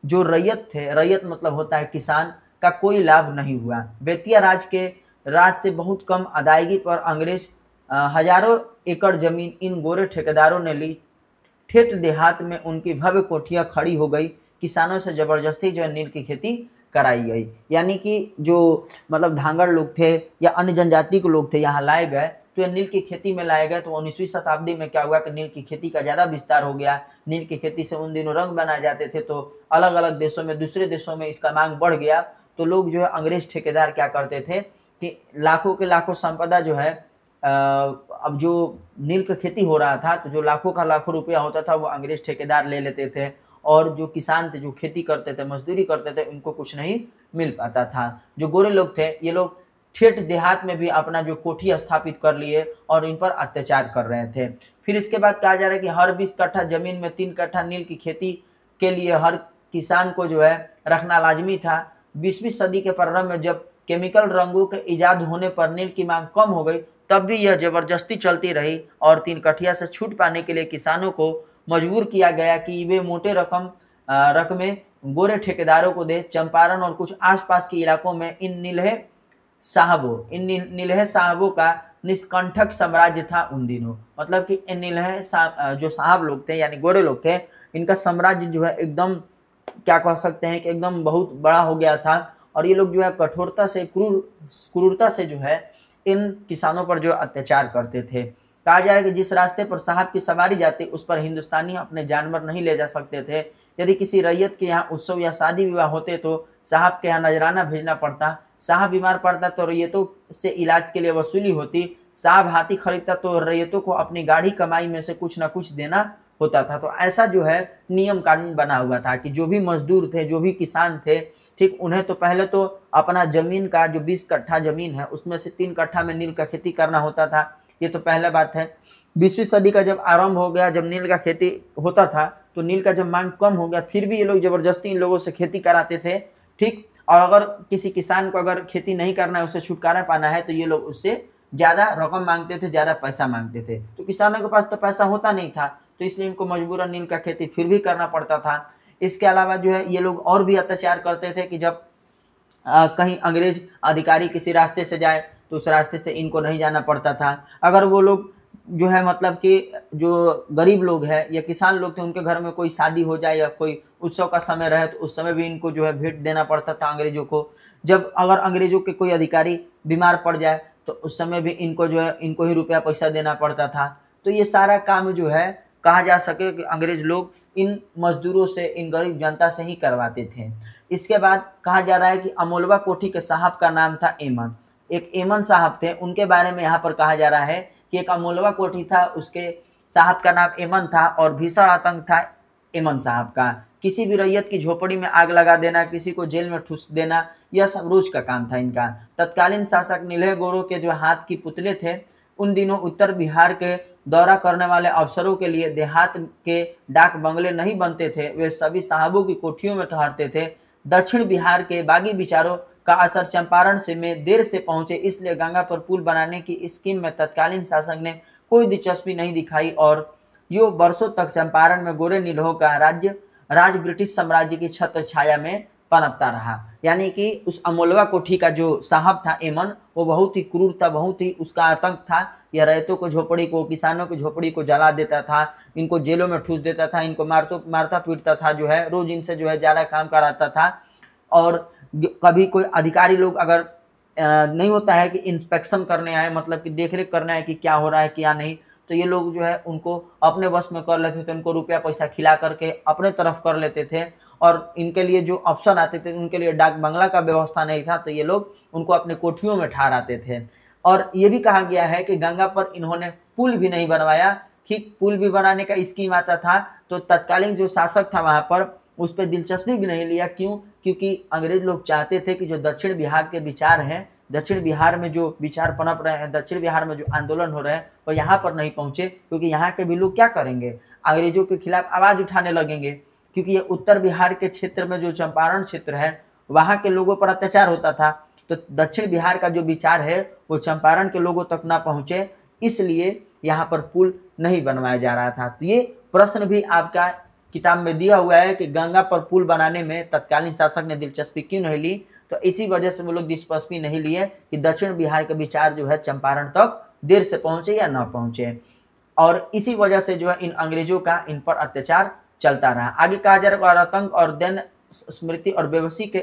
जो रैयत थे, रैयत मतलब होता है किसान, का कोई लाभ नहीं हुआ। बेतिया राज से बहुत कम अदायगी पर अंग्रेज हजारों एकड़ जमीन इन गोरे ठेकेदारों ने ली। ठेठ देहात में उनकी भव्य कोठियां खड़ी हो गई। किसानों से जबरदस्ती जो है नील की खेती कराई गई। यानी कि जो मतलब धांगड़ लोग थे या अन्य जनजाति के लोग थे यहाँ लाए गए, तो नील की खेती में लाए गए। तो 19वीं शताब्दी में क्या हुआ कि नील की खेती का ज़्यादा विस्तार हो गया। नील की खेती से उन दिनों रंग बनाए जाते थे, तो अलग अलग देशों में, दूसरे देशों में इसका मांग बढ़ गया। तो लोग जो है अंग्रेज ठेकेदार क्या करते थे कि लाखों के लाखों संपदा जो है अब जो नील का खेती हो रहा था तो जो लाखों का लाखों रुपया होता था वो अंग्रेज ठेकेदार ले लेते थे, और जो किसान थे जो खेती करते थे मजदूरी करते थे उनको कुछ नहीं मिल पाता था। जो गोरे लोग थे ये लोग ठेठ देहात में भी अपना जो कोठी स्थापित कर लिए और इन पर अत्याचार कर रहे थे। फिर इसके बाद कहा जा रहा है कि हर 20 कट्ठा जमीन में 3 कट्ठा नील की खेती के लिए हर किसान को जो है रखना लाजमी था। 20वीं सदी के प्रारंभ में जब केमिकल रंगों के इजाद होने पर नील की मांग कम हो गई तब भी यह जबरदस्ती चलती रही और 3 कट्ठिया से छूट पाने के लिए किसानों को मजबूर किया गया कि वे मोटे रकमें गोरे ठेकेदारों को दे। चंपारण और कुछ आसपास के इलाकों में इन नीलहे साहबों का निष्कंठक साम्राज्य था उन दिनों। मतलब कि इन जो साहब लोग थे यानी गोरे लोग थे, इनका साम्राज्य जो है एकदम क्या कह सकते हैं कि एकदम बहुत बड़ा हो गया था, और ये लोग जो है कठोरता से क्रूरता से जो है इन किसानों पर जो अत्याचार करते थे। कहा जा रहा है कि जिस रास्ते पर साहब की सवारी जाती उस पर हिंदुस्तानी अपने जानवर नहीं ले जा सकते थे। यदि किसी रैयत के यहाँ उत्सव या शादी विवाह होते तो साहब के यहाँ नजराना भेजना पड़ता। साहब बीमार पड़ता तो रैयतों से इलाज के लिए वसूली होती। साहब हाथी खरीदता तो रैयतों को अपनी गाढ़ी कमाई में से कुछ ना कुछ देना होता था। तो ऐसा जो है नियम कानून बना हुआ था कि जो भी मजदूर थे जो भी किसान थे, ठीक, उन्हें तो पहले तो अपना जमीन का जो 20 कट्ठा जमीन है उसमें से 3 कट्ठा में नील का खेती करना होता था। ये तो पहला बात है। 20वीं सदी का जब आरंभ हो गया, जब नील का खेती होता था तो नील का जब मांग कम हो गया फिर भी ये लोग जबरदस्ती इन लोगों से खेती कराते थे, ठीक। और अगर किसी किसान को अगर खेती नहीं करना है, उससे छुटकारा पाना है, तो ये लोग उससे ज़्यादा रकम मांगते थे, ज़्यादा पैसा मांगते थे। तो किसानों के पास तो पैसा होता नहीं था, तो इसलिए इनको मजबूरन नील का खेती फिर भी करना पड़ता था। इसके अलावा जो है ये लोग और भी अत्याचार करते थे कि जब कहीं अंग्रेज अधिकारी किसी रास्ते से जाए तो उस रास्ते से इनको नहीं जाना पड़ता था। अगर वो लोग जो है मतलब कि जो गरीब लोग हैं या किसान लोग थे उनके घर में कोई शादी हो जाए या कोई उत्सव का समय रहे तो उस समय भी इनको जो है भेंट देना पड़ता था अंग्रेजों को। जब अगर अंग्रेजों के कोई अधिकारी बीमार पड़ जाए तो उस समय भी इनको जो है इनको ही रुपया पैसा देना पड़ता था। तो ये सारा काम जो है कहा जा सके कि अंग्रेज लोग इन मजदूरों से, इन गरीब जनता से ही करवाते थे। इसके बाद कहा जा रहा है कि अमोलवा कोठी के साहब का नाम था एमन। एक एमन साहब थे, उनके बारे में यहाँ पर कहा जा रहा है कि एक अमोलवा कोठी था, उसके साहब का नाम एमन था और भीषण आतंक था एमन साहब का। किसी भी रैयत की झोपड़ी में आग लगा देना, किसी को जेल में ठूस देना, यह सब रोज का काम था इनका। तत्कालीन शासक नीलहे गोरों के जो हाथ की पुतले थे, उन दिनों उत्तर बिहार के दौरा करने वाले अफसरों के लिए देहात के डाक बंगले नहीं बनते थे, वे सभी साहबों की कोठियों में ठहरते थे। दक्षिण बिहार के बागी विचारों का असर चंपारण से में देर से पहुंचे, इसलिए गंगा पर पुल बनाने की स्कीम में तत्कालीन शासक ने कोई दिलचस्पी नहीं दिखाई और यो वर्षों तक चंपारण में गोरे नीलहों का राज ब्रिटिश साम्राज्य की छत्र छाया में पनपता रहा। यानी कि उस अमोलवा कोठी का जो साहब था एमन, वो बहुत ही क्रूर था, बहुत ही उसका आतंक था। यह रैयतों को झोपड़ी को, किसानों की झोपड़ी को जला देता था, इनको जेलों में ठूस देता था, इनको मारता पीटता था, जो है रोज इनसे जो है ज़्यादा काम कराता था। और कभी कोई अधिकारी लोग अगर नहीं होता है कि इंस्पेक्शन करने आए, मतलब कि देखरेख करने आए कि क्या हो रहा है क्या नहीं, तो ये लोग जो है उनको अपने वश में कर लेते थे, उनको रुपया पैसा खिला करके अपने तरफ कर लेते थे। और इनके लिए जो अफसर आते थे उनके लिए डाक बंगला का व्यवस्था नहीं था, तो ये लोग उनको अपने कोठियों में ठहराते थे। और ये भी कहा गया है कि गंगा पर इन्होंने पुल भी नहीं बनवाया। ठीक, पुल भी बनाने का स्कीम आता था तो तत्कालीन जो शासक था वहाँ पर उस पर दिलचस्पी भी नहीं लिया। क्यों? क्योंकि अंग्रेज लोग चाहते थे कि जो दक्षिण बिहार के विचार हैं, दक्षिण बिहार में जो विचार पनप रहे हैं, दक्षिण बिहार में जो आंदोलन हो रहे हैं, वो यहाँ पर नहीं पहुँचे, क्योंकि यहाँ के भी लोग क्या करेंगे, अंग्रेजों के खिलाफ आवाज़ उठाने लगेंगे। क्योंकि ये उत्तर बिहार के क्षेत्र में जो चंपारण क्षेत्र है वहाँ के लोगों पर अत्याचार होता था, तो दक्षिण बिहार का जो विचार है वो चंपारण के लोगों तक ना पहुँचे, इसलिए यहाँ पर पुल नहीं बनवाया जा रहा था। तो ये प्रश्न भी आपका किताब में दिया हुआ है कि गंगा पर पुल बनाने में तत्कालीन शासक ने दिलचस्पी क्यों नहीं ली। तो इसी वजह से वो लोग दिलचस्पी नहीं लिए कि दक्षिण बिहार के विचार जो है चंपारण तक देर से पहुँचे या ना पहुँचे, और इसी वजह से जो है इन अंग्रेजों का इन पर अत्याचार चलता रहा। आगे कहा जा रहा है आतंक और दैन स्मृति और बेबसी के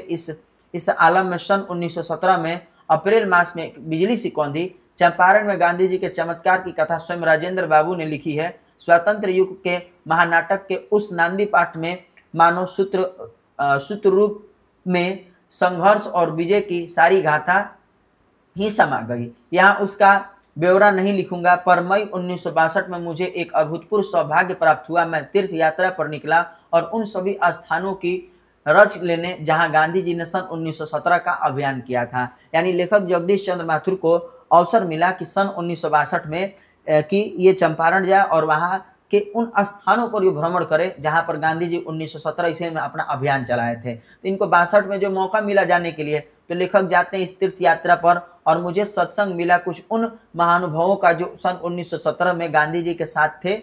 इस आलम में सन 1917 में अप्रैल मास में बिजली सी कौंधी। चंपारण में गांधी जी के चमत्कार की कथा स्वयं राजेंद्र बाबू ने लिखी है। स्वतंत्र युग के महानाटक के उस नांदी पाठ में मानो सूत्र रूप में संघर्ष और विजय की सारी गाथा ही समा गई। यहाँ उसका ब्यौरा नहीं लिखूंगा, पर मई 1962 में मुझे एक अभूतपूर्व सौभाग्य प्राप्त हुआ। मैं तीर्थ यात्रा पर निकला और उन सभी स्थानों की रच लेने जहां गांधी जी ने सन 1917 का अभियान किया था। यानी लेखक जगदीश चंद्र माथुर को अवसर मिला कि सन 1962 में कि ये चंपारण जाए और वहां के उन स्थानों पर ये भ्रमण करे जहां पर गांधी जी 1917 ईस्वी में अपना अभियान चलाए थे। तो इनको 62 में जो मौका मिला जाने के लिए, तो लेखक जाते हैं इस तीर्थ यात्रा पर और मुझे सत्संग मिला कुछ उन महानुभावों का जो सन 1917 में गांधी जी के साथ थे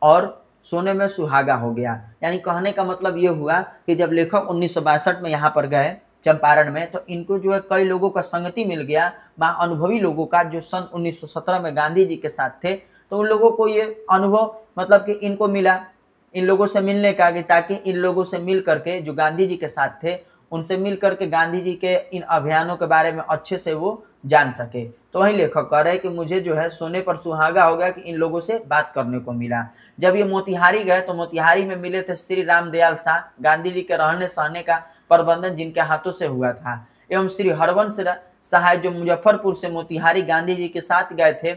और सोने में सुहागा हो गया। यानी कहने का मतलब ये हुआ कि जब लेखक 1962 में यहाँ पर गए चंपारण में, तो इनको जो है कई लोगों का संगति मिल गया, वहाँ अनुभवी लोगों का जो सन 1917 में गांधी जी के साथ थे। तो उन लोगों को ये अनुभव मतलब कि इनको मिला इन लोगों से मिलने का, कि ताकि इन लोगों से मिल करके जो गांधी जी के साथ थे उनसे मिल करके गांधी जी के इन अभियानों के बारे में अच्छे से वो जान सके। तो वही लेखक कह रहे कि मुझे जो है सोने पर सुहागा हो गया कि इन लोगों से बात करने को मिला। जब ये मोतिहारी गए तो मोतिहारी में मिले थे श्री रामदयाल शाह, गांधी जी के रहने सहने का प्रबंधन जिनके हाथों से हुआ था, एवं श्री हरवंश सहाय जो मुजफ्फरपुर से मोतिहारी गांधी जी के साथ गए थे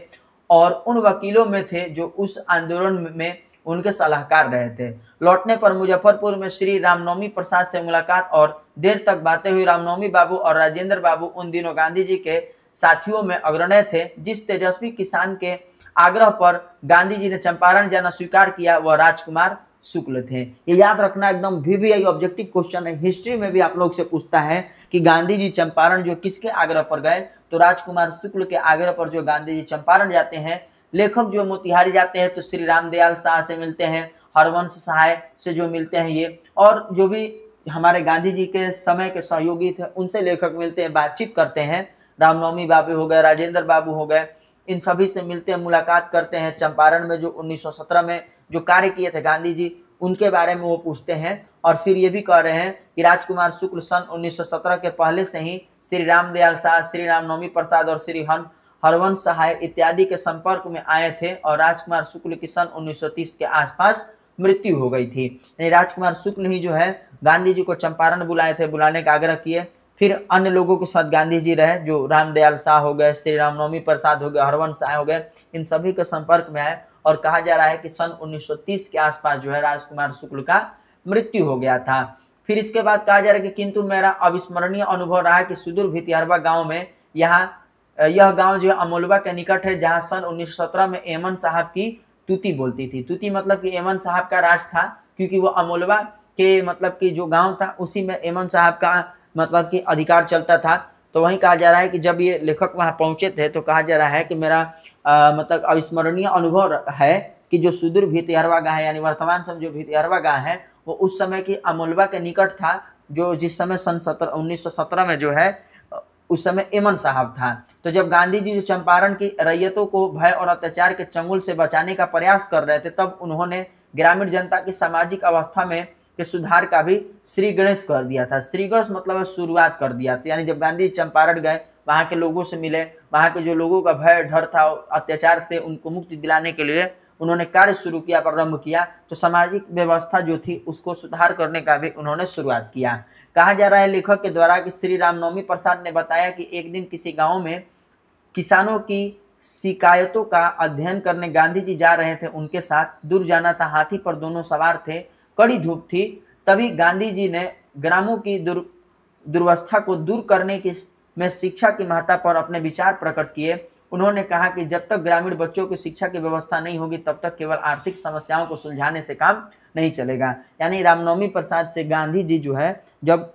और उन वकीलों में थे जो उस आंदोलन में उनके सलाहकार रहे थे। लौटने पर मुजफ्फरपुर में श्री रामनवमी प्रसाद से मुलाकात और देर तक बातें हुई। रामनवमी बाबू और राजेंद्र बाबू उन दिनों गांधी जी के साथियों में अग्रणी थे। जिस तेजस्वी किसान के आग्रह पर गांधी जी ने चंपारण जाना स्वीकार किया वह राजकुमार शुक्ल थे। ये याद रखना एकदम VVI ऑब्जेक्टिव क्वेश्चन है, हिस्ट्री में भी आप लोग से पूछता है कि गांधी जी चंपारण जो किसके आग्रह पर गए, तो राजकुमार शुक्ल के आग्रह पर जो गांधी जी चंपारण जाते हैं। लेखक जो मोतिहारी जाते हैं तो श्री रामदयाल शाह से मिलते हैं, हरवंश सहाय से जो मिलते हैं ये, और जो भी हमारे गांधी जी के समय के सहयोगी थे उनसे लेखक मिलते हैं, बातचीत करते हैं। रामनवमी बाबू हो गए, राजेंद्र बाबू हो गए, इन सभी से मिलते हैं, मुलाकात करते हैं। चंपारण में जो 1917 में जो कार्य किए थे गांधी जी उनके बारे में वो पूछते हैं। और फिर ये भी कह रहे हैं कि राजकुमार शुक्ल सन 1917 के पहले से ही श्री रामदयाल शाह, श्री रामनवमी प्रसाद और श्री हरवंश सहाय इत्यादि के संपर्क में आए थे और राजकुमार शुक्ल की सन 1930 के आसपास मृत्यु हो गई थी। यानी राजकुमार शुक्ल ही जो है गांधी जी को चंपारण बुलाए थे, बुलाने का आग्रह किए। फिर अन्य लोगों के साथ गांधी जी रहे, जो रामदयाल शाह हो गए, श्री रामनवमी प्रसाद हो गए, हरवंश सहाय हो गए, इन सभी के संपर्क में आए। और कहा जा रहा है कि सन 1930 के आसपास जो है राजकुमार शुक्ल का मृत्यु हो गया था। फिर इसके बाद कहा जा रहा है कि किंतु मेरा अविस्मरणीय अनुभव रहा कि सुदूर भितिहरवा गांव में, यह गांव जो है अमोलवा के निकट है, जहां सन 1917 में एमन साहब की तूती बोलती थी। तूती मतलब कि एमन साहब का राज था, क्योंकि वो अमोलवा के मतलब कि जो गांव था उसी में एमन साहब का मतलब कि अधिकार चलता था। तो वहीं कहा जा रहा है कि जब ये लेखक वहां पहुंचे थे तो कहा जा रहा है कि मेरा मतलब अविस्मरणीय अनुभव है कि जो सुदूर भितिहरवा गांव है, यानी वर्तमान समय जो भितिहरवा गांव है, वो उस समय की अमोलवा के निकट था, जो जिस समय सन 1917 में जो है उस समय एमन साहब था। तो जब गांधी जी जो चंपारण की रैयतों को भय और अत्याचार के चंगुल से बचाने का प्रयास कर रहे थे, तब उन्होंने ग्रामीण जनता की सामाजिक अवस्था में के सुधार का भी श्री गणेश कर दिया था। श्री गणेश मतलब शुरुआत कर दिया था। यानी जब गांधी चंपारण गए, वहाँ के लोगों से मिले, वहाँ के जो लोगों का भय डर था अत्याचार से उनको मुक्ति दिलाने के लिए उन्होंने कार्य शुरू किया, प्रारंभ किया। तो सामाजिक व्यवस्था जो थी उसको सुधार करने का भी उन्होंने शुरुआत किया। कहा जा रहा है लेखक के द्वारा कि श्री रामनवमी प्रसाद ने बताया कि एक दिन किसी गांव में किसानों की शिकायतों का अध्ययन करने गांधी जी जा रहे थे, उनके साथ दूर जाना था, हाथी पर दोनों सवार थे, कड़ी धूप थी। तभी गांधी जी ने ग्रामों की दुर्वस्था को दूर करने की में शिक्षा की महत्ता पर अपने विचार प्रकट किए। उन्होंने कहा कि जब तक ग्रामीण बच्चों को शिक्षा की व्यवस्था नहीं होगी तब तक केवल आर्थिक समस्याओं को सुलझाने से काम नहीं चलेगा। यानी रामनवमी प्रसाद से गांधी जी जो है जब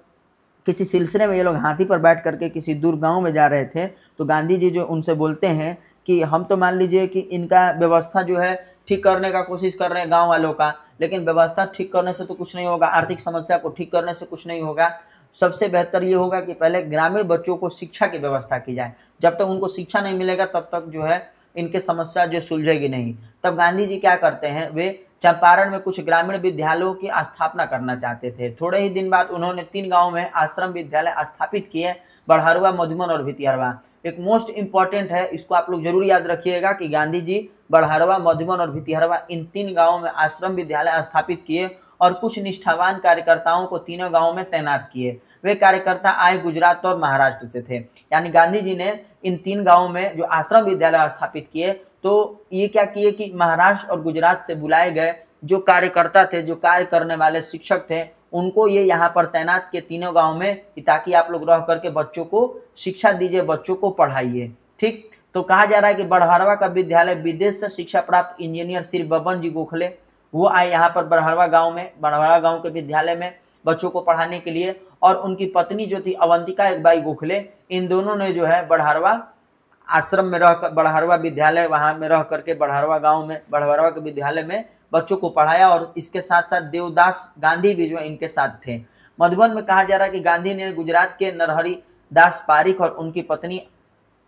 किसी सिलसिले में ये लोग हाथी पर बैठ करके किसी दूर गांव में जा रहे थे, तो गांधी जी जो उनसे बोलते हैं कि हम तो मान लीजिए कि इनका व्यवस्था जो है ठीक करने का कोशिश कर रहे हैं गांव वालों का, लेकिन व्यवस्था ठीक करने से तो कुछ नहीं होगा, आर्थिक समस्या को ठीक करने से कुछ नहीं होगा। सबसे बेहतर ये होगा कि पहले ग्रामीण बच्चों को शिक्षा की व्यवस्था की जाए। जब तक उनको शिक्षा नहीं मिलेगा तब तक जो है इनके समस्या जो सुलझेगी नहीं। तब गांधी जी क्या करते हैं, वे चंपारण में कुछ ग्रामीण विद्यालयों की स्थापना करना चाहते थे। थोड़े ही दिन बाद उन्होंने 3 गांवों में आश्रम विद्यालय स्थापित किए, बड़हरवा, मधुबन और भितिहरवा। एक मोस्ट इंपॉर्टेंट है, इसको आप लोग जरूर याद रखिएगा कि गांधी जी बड़हरवा, मधुबन और भितिहरवा इन 3 गांवों में आश्रम विद्यालय स्थापित किए और कुछ निष्ठावान कार्यकर्ताओं को तीनों गांवों में तैनात किए। वे कार्यकर्ता आए गुजरात और महाराष्ट्र से थे। यानी गांधी जी ने इन 3 गांवों में जो आश्रम विद्यालय स्थापित किए, तो ये क्या किए कि महाराष्ट्र और गुजरात से बुलाए गए जो कार्यकर्ता थे, जो कार्य करने वाले शिक्षक थे, उनको ये यहाँ पर तैनात किए तीनों गांव में, ताकि आप लोग रह करके बच्चों को शिक्षा दीजिए, बच्चों को पढ़ाइए। ठीक, तो कहा जा रहा है कि बड़हरवा का विद्यालय विदेश से शिक्षा प्राप्त इंजीनियर श्री बबन जी गोखले वो आए यहाँ पर बड़हरवा गांव में, बड़हरवा गांव के विद्यालय में बच्चों को पढ़ाने के लिए। और उनकी पत्नी जो थी अवंतिका एकबाई गोखले, इन दोनों ने जो है बड़हरवा आश्रम में रह कर, बड़हरवा विद्यालय वहां में रह करके बड़हरवा गांव में, बड़हरवा के विद्यालय में बच्चों को पढ़ाया। और इसके साथ साथ देवदास गांधी भी जो इनके साथ थे। मधुबन में कहा जा रहा है कि गांधी ने गुजरात के नरहरि दास पारिक और उनकी पत्नी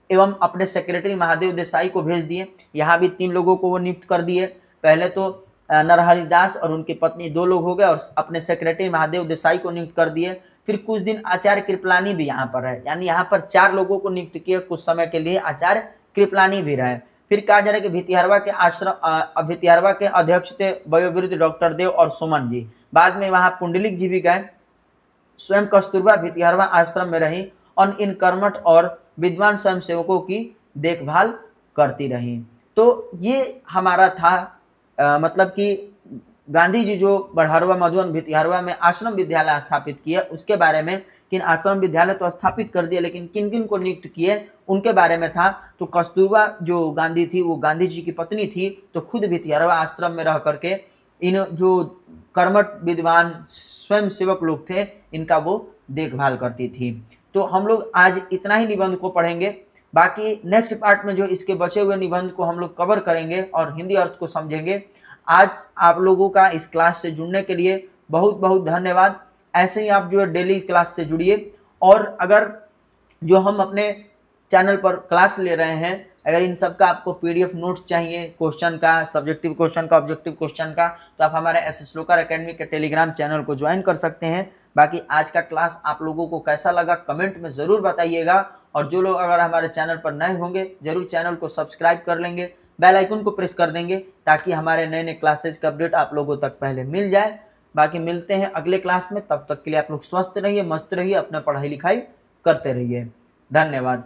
एवं अपने सेक्रेटरी महादेव देसाई को भेज दिए। यहाँ भी 3 लोगों को वो नियुक्त कर दिए। पहले तो नरहरि दास और उनकी पत्नी 2 लोग हो गए और अपने सेक्रेटरी महादेव देसाई को नियुक्त कर दिए। फिर कुछ दिन आचार्य कृपलानी भी यहाँ पर है, यानी यहाँ पर 4 लोगों को नियुक्त किए। कुछ समय के लिए आचार्य कृपलानी भी रहे। फिर कहा जा रहा है कि भितिहरवा के आश्रम भितिहरवा के अध्यक्ष थे वयोवृद्ध डॉक्टर देव और सुमन जी। बाद में वहाँ पुंडलिक जी भी गए। स्वयं कस्तूरबा भितिहरवा आश्रम में रही और इन कर्मठ और विद्वान स्वयंसेवकों की देखभाल करती रही। तो ये हमारा था मतलब कि गांधी जी जो बड़हरवा मधुबन भितिहरवा में आश्रम विद्यालय स्थापित किए उसके बारे में। किन आश्रम विद्यालय तो स्थापित कर दिए, लेकिन किन किन को नियुक्त किए उनके बारे में था। तो कस्तूरबा जो गांधी थी वो गांधी जी की पत्नी थी, तो खुद भितिहरवा आश्रम में रह करके इन जो कर्मठ विद्वान स्वयंसेवक लोग थे इनका वो देखभाल करती थी। तो हम लोग आज इतना ही निबंध को पढ़ेंगे। बाकी नेक्स्ट पार्ट में जो इसके बचे हुए निबंध को हम लोग कवर करेंगे और हिंदी अर्थ को समझेंगे। आज आप लोगों का इस क्लास से जुड़ने के लिए बहुत बहुत धन्यवाद। ऐसे ही आप जो है डेली क्लास से जुड़िए। और अगर जो हम अपने चैनल पर क्लास ले रहे हैं, अगर इन सब का आपको PDF नोट्स चाहिए, क्वेश्चन का, सब्जेक्टिव क्वेश्चन का, ऑब्जेक्टिव क्वेश्चन का, तो आप हमारे SS श्लोकर एकेडमी के टेलीग्राम चैनल को ज्वाइन कर सकते हैं। बाकी आज का क्लास आप लोगों को कैसा लगा कमेंट में ज़रूर बताइएगा। और जो लोग अगर हमारे चैनल पर नए होंगे ज़रूर चैनल को सब्सक्राइब कर लेंगे, बेल आइकन को प्रेस कर देंगे ताकि हमारे नए नए क्लासेज का अपडेट आप लोगों तक पहले मिल जाए। बाकी मिलते हैं अगले क्लास में, तब तक के लिए आप लोग स्वस्थ रहिए, मस्त रहिए, अपना पढ़ाई लिखाई करते रहिए। धन्यवाद।